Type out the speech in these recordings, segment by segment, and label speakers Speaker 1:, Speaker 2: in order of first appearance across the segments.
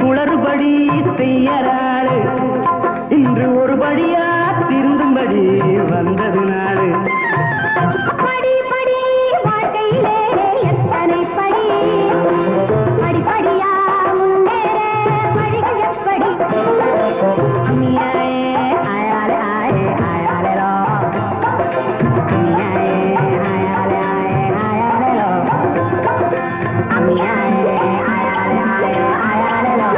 Speaker 1: குளறுபடி செய்யறாரு இன்று ஒருபடியா திருந்தும்படி வந்தது நாடு
Speaker 2: படி படி வாழ்க்கையிலே எத்தனை படி படிப்படியா முன்னேற வழிகள் எப்படி அம்மியாயே ஆயாலே ஆயே ஆயாலேலோ அம்மியாயே ஆயாலே ஆயே ஆயாலேலோ அம்மியாயே ஆயாலே ஆயே ஆயாலேலோ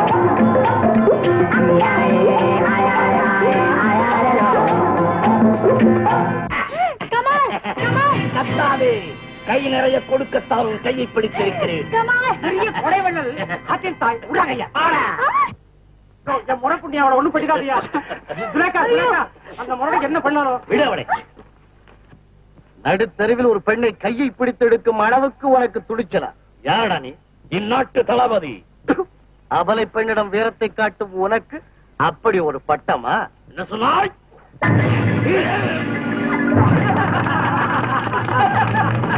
Speaker 2: அம்மியாயே ஆயாலே ஆயே ஆயாலேலோ
Speaker 3: கத்தாதே கை நிறைய கொடுக்கத்தான் உன் கையை பிடித்திருக்கிறேன்
Speaker 4: முறைக்குண்டி அவளை ஒண்ணும் படிக்காதியா அந்த முறைக்கு என்ன பண்ணாலும்
Speaker 3: விடவடை நடுத்தருவில் ஒரு பெண்ணை கையை பிடித்து எடுக்கும் அளவுக்கு உனக்கு துடிச்சலா யாரடா நீ இந்நாட்டு தளபதி அவளை பெண்ணிடம் வீரத்தை காட்டும் உனக்கு அப்படி ஒரு பட்டமா என்ன சொன்னாய்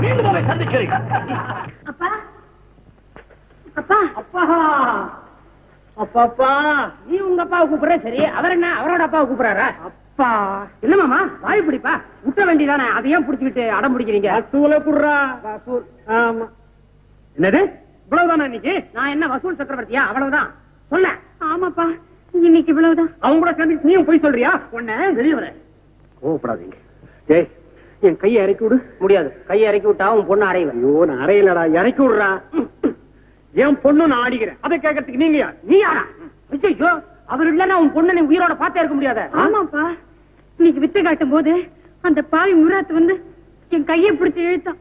Speaker 3: மீண்டும் சந்திக்கிறேன்
Speaker 2: அப்பா அப்பா
Speaker 4: அப்பா அப்பாப்பா நீ உங்க அப்பாவை கூப்பிடுற சரி அவர் என்ன அவரோட அப்பாவை கூப்பிடுறாரா அப்பா என்ன மாமா வாய் பிடிப்பா விட்ட வேண்டியதானே அதையும் பிடிச்சுக்கிட்டு அடம் பிடிக்கிறீங்க வசூல குடுறா வசூல் ஆமா என்னது இவ்வளவுதானா இன்னைக்கு நான் என்ன வசூல் சக்கரவர்த்தியா அவ்வளவுதான் சொல்ல
Speaker 2: ஆமாப்பா இன்னைக்கு இவ்வளவுதான்
Speaker 4: அவங்க கூட சேர்ந்து நீயும் போய் சொல்றியா உன்ன வெளியே வர கோவப்படாதீங்க ஏய் என் கையை இறக்கி விடு முடியாது கையை இறக்கி விட்டா உன் பொண்ணு அறையுவேன் ஐயோ நான் அறையலடா இறக்கி விடுறா என் பொண்ணு நான் ஆடிக்கிறேன் அதை கேட்கறதுக்கு நீங்க யார் நீ யாரா ஐயோ அவர் இல்லன்னா உன் பொண்ணு நீ உயிரோட பார்த்தே இருக்க முடியாத
Speaker 2: ஆமாப்பா இன்னைக்கு வித்தை காட்டும் போது அந்த பாவி முராத்து வந்து என் கையை பிடிச்சு இழுத்தான்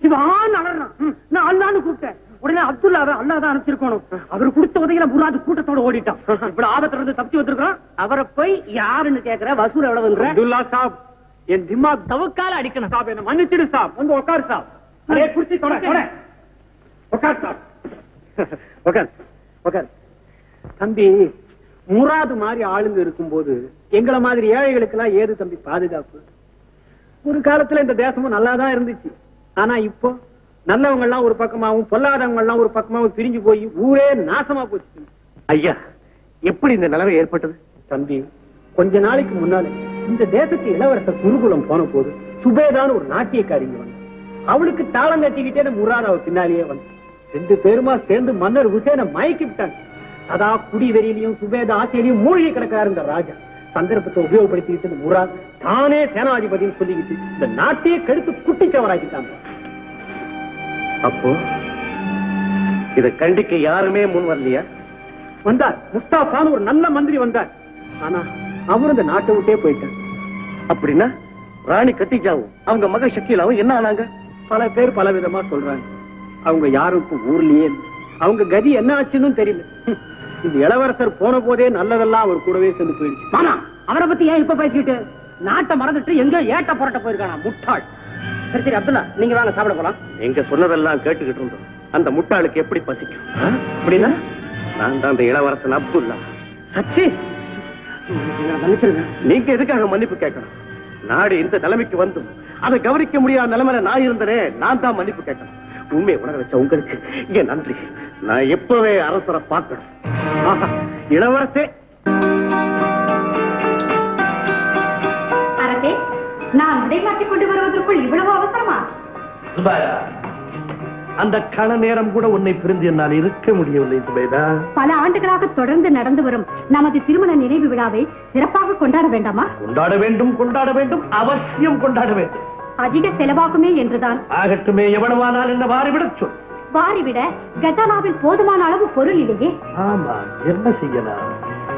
Speaker 4: இவன் அலறான் நான் அல்லான்னு கூப்பிட்டேன் உடனே அப்துல்லாவை அல்லாதான் அனுப்பிச்சிருக்கணும் அவர் கொடுத்த உதவியில முராது கூட்டத்தோட ஓடிட்டான் இவ்வளவு ஆபத்துல இருந்து தப்பிச்சு வந்திருக்கோம் அவரை போய் யாருன்னு கேக்குற வசூல் எவ்வளவுன்ற அப்துல்லா சாப் என் திமாக் தவக்கால அடிக்கணும் சாப் என்ன மன்னிச்சிடு சாப் வந்து உட்காரு சாப் குர்சி தொட உட்கார் சாப் உட்கார் உட்கார் தம்பி முராது மாதிரி ஆளுங்க இருக்கும்போது எங்களை மாதிரி ஏழைகளுக்கு எல்லாம் ஏது தம்பி பாதுகாப்பு ஒரு காலத்துல இந்த தேசமும் நல்லாதான் இருந்துச்சு ஆனா இப்போ நல்லவங்க எல்லாம் ஒரு பக்கமாவும் பொல்லாதவங்க எல்லாம் ஒரு பக்கமாவும் பிரிஞ்சு போய் ஊரே நாசமா போச்சு ஐயா எப்படி இந்த நிலைமை ஏற்பட்டது தம்பி கொஞ்ச நாளைக்கு முன்னாலே இந்த தேசத்து இளவரசர் குருகுலம் போன போது சுபேதான்னு ஒரு நாட்டியக்காரிங்க வந்து அவளுக்கு தாளம் கட்டிக்கிட்டே முரான் அவ பின்னாலேயே வந்து 2 பேருமா சேர்ந்து மன்னர் ஹுசேனை மயக்கி விட்டாங்க சதா குடி வெறியிலையும் சுபேத ஆசையிலையும் மூழ்கி கிடக்கிறாரு இந்த ராஜா சந்தர்ப்பத்தை உபயோகப்படுத்திக்கிட்டு இந்த முரான் தானே சேனாதிபதினு சொல்லிக்கிட்டு இந்த நாட்டையே கெடுத்து குட்டிச்சவராக்கிட்டாங்க அப்போ இத கண்டிக்க யாருமே முன் வரலையா வந்தார் முஸ்தாபான்னு ஒரு நல்ல மந்திரி வந்தார் ஆனா அவரு இந்த நாட்டை விட்டே போயிட்டார் அப்படின்னா ராணி கத்திஜாவும் அவங்க மக ஷக்கீலாவும் என்ன ஆனாங்க பல பேர் பல விதமா சொல்றாங்க அவங்க யாருக்கும் ஊர்லயே அவங்க கதி என்ன ஆச்சுன்னு தெரியல இந்த இளவரசர் போன போதே நல்லதெல்லாம் அவர் கூடவே சேர்ந்து போயிடுச்சு மாமா அவரை பத்தி ஏன் இப்ப பேசிக்கிட்டு நாட்டை மறந்துட்டு எங்க ஏட்ட புரட்ட போயிருக்கானா முட்டாள் சரி சரி அப்துல்லா நீங்க வாங்க சாப்பிட போலாம் எங்க சொன்னதெல்லாம் கேட்டுக்கிட்டு இருந்தோம் அந்த முட்டாளுக்கு எப்படி பசிக்கும் அப்படின்னா நான் தான் அந்த இளவரசன் அப்துல்லா சச்சி நீங்க எதுக்காக மன்னிப்பு கேட்கணும் நாடு இந்த நிலைமைக்கு வந்து அதை கவனிக்க முடியாத நிலைமையில நான் இருந்தனே நான் தான் மன்னிப்பு கேட்கணும் உண்மையை உணர வச்ச உங்களுக்கு இங்க நன்றி நான் எப்பவே அரசரை பார்க்கணும் இளவரசே
Speaker 2: அரசே நான் விடை மாற்றிக் கொண்டு வருவதற்குள் இவ்வளவு அவசரமா
Speaker 3: சுபைதா அந்த கண நேரம் கூட உன்னை பிரிந்து என்னால் இருக்க முடியவில்லை சுபைதா
Speaker 2: பல ஆண்டுகளாக தொடர்ந்து நடந்து வரும் நமது திருமண நினைவு விழாவை சிறப்பாக கொண்டாட வேண்டாமா
Speaker 3: கொண்டாட வேண்டும் அவசியம் கொண்டாட வேண்டும்
Speaker 2: அதிக செலவாகுமே என்றுதான்
Speaker 3: ஆகட்டுமே எவ்வளவானால் என்ன வாரிவிட சொல்
Speaker 2: வாரிவிட கஜானாவில் போதுமான அளவு பொருள் இல்லையே
Speaker 3: ஆமா என்ன செய்யலாம்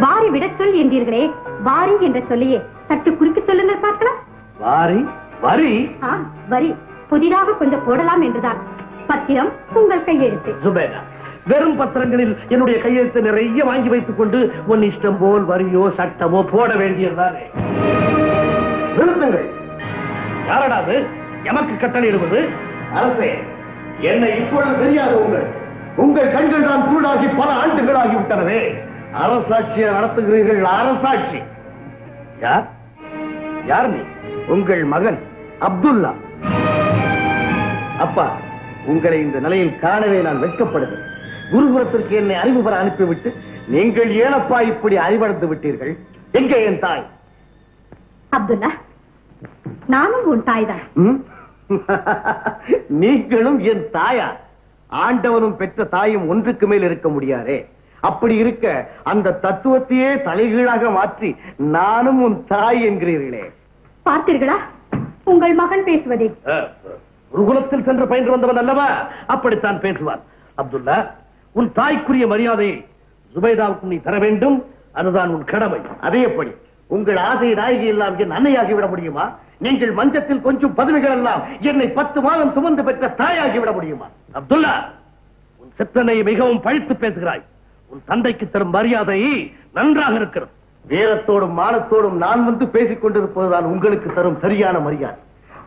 Speaker 2: வாரிவிட சொல் என்றீர்களே வாரி என்ற சொல்லியே சற்று குறுக்கு சொல்லுங்கள் பார்க்கலாம்
Speaker 3: வரி
Speaker 2: வரி புதிதாக கொஞ்சம் போடலாம் என்றுதான் பத்திரம் உங்கள் கையெழுத்து
Speaker 3: சுபேதா வெறும் பத்திரங்களில் என்னுடைய கையெழுத்து நிறைய வாங்கி வைத்துக் கொண்டு உன் இஷ்டம் போல் வரியோ சட்டமோ போட வேண்டியதுதானே நிறுத்துங்கள் யாரடாது எமக்கு கட்டளையிடுவது அரசே என்னை இப்பொழுது தெரியாது உங்கள் கண்கள் தான் குருடாகி பல ஆண்டுகளாகி விட்டனவே அரசாட்சியை நடத்துகிறீர்கள் அரசாட்சி யார் நீ உங்கள் மகன் அப்துல்லா அப்பா உங்களை இந்த நிலையில் காணவே நான் வெட்கப்படுகிறேன் குருகுலத்திற்கு என்னை அறிவு பெற அனுப்பிவிட்டு நீங்கள் ஏனப்பா இப்படி அறிவடைந்து விட்டீர்கள்? எங்கே என் தாய்?
Speaker 2: அப்துல்லா, நானும் உன் தாய்தான்.
Speaker 3: நீங்களும் என் தாயா? ஆண்டவனும் பெற்ற தாயும் ஒன்றுக்கு மேல் இருக்க முடியாதே. அப்படி இருக்க அந்த தத்துவத்தையே தலைகீழாக மாற்றி நானும் உன் தாய் என்கிறீர்களே.
Speaker 2: பார்த்தீர்களா உங்கள் மகன் பேசுவதே?
Speaker 3: குருகுலத்தில் சென்று பயின்று வந்தவன் அல்லவா, அப்படித்தான் பேசுவார். அப்துல்லா, உன் தாய்க்குரிய மரியாதையை ஜுபைதாவுக்கு நீ தர வேண்டும். அதுதான் உன் கடமை. அதே எப்படி உங்கள் ஆசை நாயகி எல்லாம் என் அன்னையாகிவிட முடியுமா? நீங்கள் மஞ்சத்தில் கொஞ்சம் பதவிகள் எல்லாம் என்னை 10 மாதம் சுமந்து பெற்ற தாயாகிவிட முடியுமா? அப்துல்லா, உன் சித்தனை மிகவும் பழித்து பேசுகிறாய். உன் தந்தைக்கு தரும் மரியாதை நன்றாக இருக்கிறது. வீரத்தோடும் மானத்தோடும் நான் வந்து பேசிக் கொண்டிருப்பதுதான் உங்களுக்கு தரும் சரியான மரியாதை.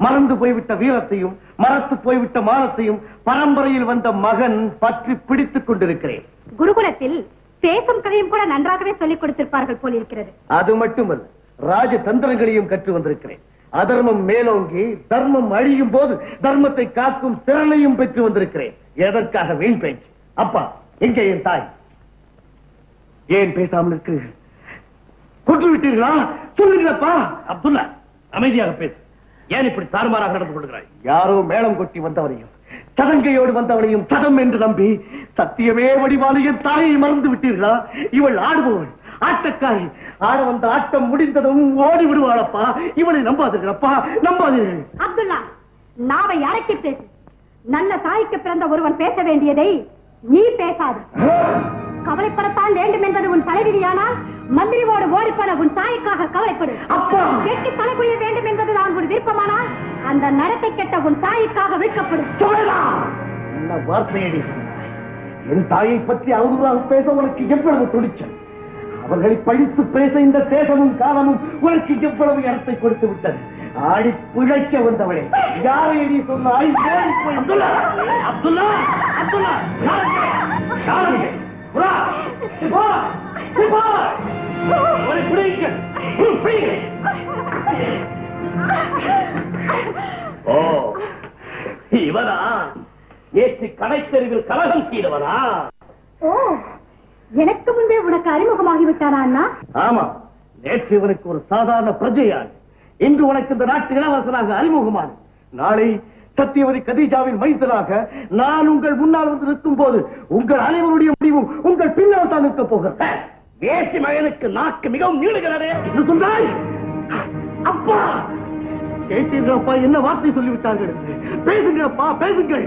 Speaker 3: மறந்து போய்விட்ட வீரத்தையும் மறத்து போய்விட்ட மானத்தையும் பரம்பரையில் வந்த மகன் பற்றி பிடித்துக் கொண்டிருக்கிறேன்.
Speaker 2: குருகுலத்தில் பேசும் கதையும் கூட நன்றாகவே சொல்லிக் கொடுத்திருப்பார்கள் போல் இருக்கிறது.
Speaker 3: அது மட்டுமல்ல, ராஜ தந்திரங்களையும் கற்று வந்திருக்கிறேன். அதர்மம் மேலோங்கி தர்மம் அழியும் போது தர்மத்தை காக்கும் திறனையும் பெற்று வந்திருக்கிறேன். எதற்காக வீண் பேச்சு? அப்பா, எங்கே என் தாய்? ஏன் பேசாமல் இருக்கிறீர்கள்? கொண்டு விட்டீர்களா? சொல்லுங்களப்பா. அப்துல்லா, அமைதியாக பேசு. ஏன் இப்படி தாறுமாறாக நடந்து கொள்கிறாய்? யாரோ மேளம் கொட்டி வந்தவரையும் சதங்கையோடு வந்தவளையும் சதம் என்று நம்பி சத்தியமே வடிவான என் தாயை மறந்து விட்டீர்களா? இவள் ஆடுபவள், ஆட்டக்காரி. ஆட வந்த ஆட்டம் முடிந்ததும் ஓடி விடுவாளப்பா. இவளை நம்பாதீர்களப்பா, நம்பாதீர்கள்.
Speaker 2: அப்துல்லா, நாவை அடக்கி பேசு. நல்ல தாய்க்கு பிறந்த ஒருவன் பேச வேண்டியதை நீ பேசாது. கவலைப்படத்தான் வேண்டும் என்பது உன் தலைவிதியானால் மந்திரியோடு ஓடிப்பட உன் தாய்க்காக கவலைப்படு. அப்பா, வெட்டி தலைக்குரிய வேண்டும் என்பதுதான் உன் விருப்பமானால் அந்த நடத்தை கெட்ட உன் தாய்க்காக விற்கப்படும்.
Speaker 3: என்ன வார்த்தையடி! என் தாயை பற்றி அவதூறாக பேச உனக்கு எவ்வளவு துணிச்சல்! அவர்களை பழித்து பேச இந்த தேசமும் காலமும் உனக்கு எவ்வளவு இடத்தை கொடுத்து விட்டது. ஆடி பிழைக்க வந்தவளே, யாரை நீ சொன்னாய்? அப்துல்லா, அப்துல்லா, அப்துல்லா, ஓ, இவனா நேற்று கடைத்தெருவில் கலகம் செய்தவனா?
Speaker 2: ஓ, எனக்கு முன்பே உனக்கு அறிமுகமாகிவிட்டானா அண்ணா?
Speaker 3: ஆமா, நேற்று இவனுக்கு ஒரு சாதாரண பிரஜையாள், இன்று உனக்கு இந்த நாட்டு இளவரசனாக அறிமுகமான. நாளை சத்தியவதி கதீஜாவின் மைந்தனாக நான் உங்கள் முன்னால் வந்து நிற்கும் போது உங்கள் அனைவருடைய முடிவும் உங்கள் பின்னால் தான் நிற்க போகிறேன். தேசி மகனுக்கு நாக்கு மிகவும் நீளுகிறதே என்று சொன்னாய். அப்பா, கேட்டீர்களப்பா, என்ன வார்த்தை சொல்லிவிட்டார்கள்? பேசுங்கப்பா, பேசுங்கள்.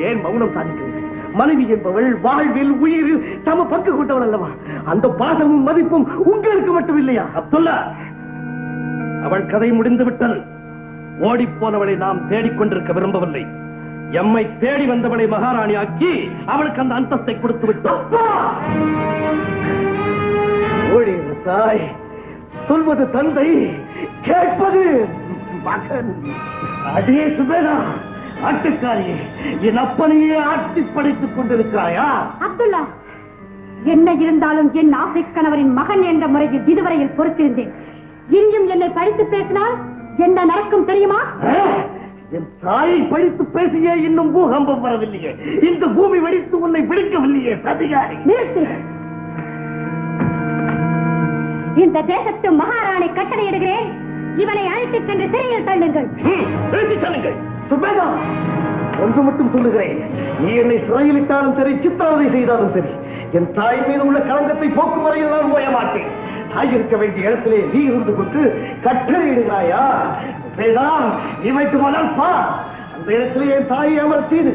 Speaker 3: ஏன் மௌனம் சாதிக்கிறீர்கள்? மனைவி என்பவள் வாழ்வில் உயிரில் சம பங்கு கொண்டவள் அல்லவா? அந்த பாசமும் மதிப்பும் உங்களுக்கு மட்டும் இல்லையா? அப்துல்லா, அவள் கதை முடிந்து விட்டது. ஓடிப்போனவளை நாம் தேடிக்கொண்டிருக்க விரும்பவில்லை. எம்மை தேடி வந்தவளை மகாராணி ஆக்கி அவளுக்கு அந்த அந்தஸ்தை கொடுத்து விட்டோம். தாய் சொல்வது தந்தை, கேட்பது மகன். அதே சுபேதா, ஆட்டுக்காரியே, என் அப்பனையே ஆட்டி படைத்துக் கொண்டிருக்கிறாயா?
Speaker 2: அப்துல்லா, என்ன இருந்தாலும் என் ஆசை கணவரின் மகன் என்ற முறையில் இதுவரையில் பொறுத்திருந்தேன். இனியும் என்னை படித்து பேசினால் என்ன நடக்கும் தெரியுமா?
Speaker 3: என் தாயை படித்து பேசியே இன்னும் பூகம்பம் வரவில்லையே, இந்த பூமி வெடித்து உன்னை பிடிக்கவில்லையே சதிகாரி.
Speaker 2: இந்த தேசத்து மகாராணி கட்டளையிடுகிறேன், இவனை அழைத்துச் சென்று சிறையில் தள்ளுங்கள்.
Speaker 3: சொல்லுங்கள் சுபேதா, ஒன்று மட்டும் சொல்லுகிறேன். நீ என்னை சிறையிலிட்டாலும் சரி, சித்திரவதை செய்தாலும் சரி, என் தாய் மீது உள்ள களங்கத்தை போக்கும் வரையில் நான் ஓய மாட்டேன். தாய் இருக்க வேண்டிய இடத்திலே நீ இருந்து கொண்டு கட்டளையிடுகிறாயா? இவைக்கு மணல் பா, அந்த இடத்திலே என் தாயை அமர செய்து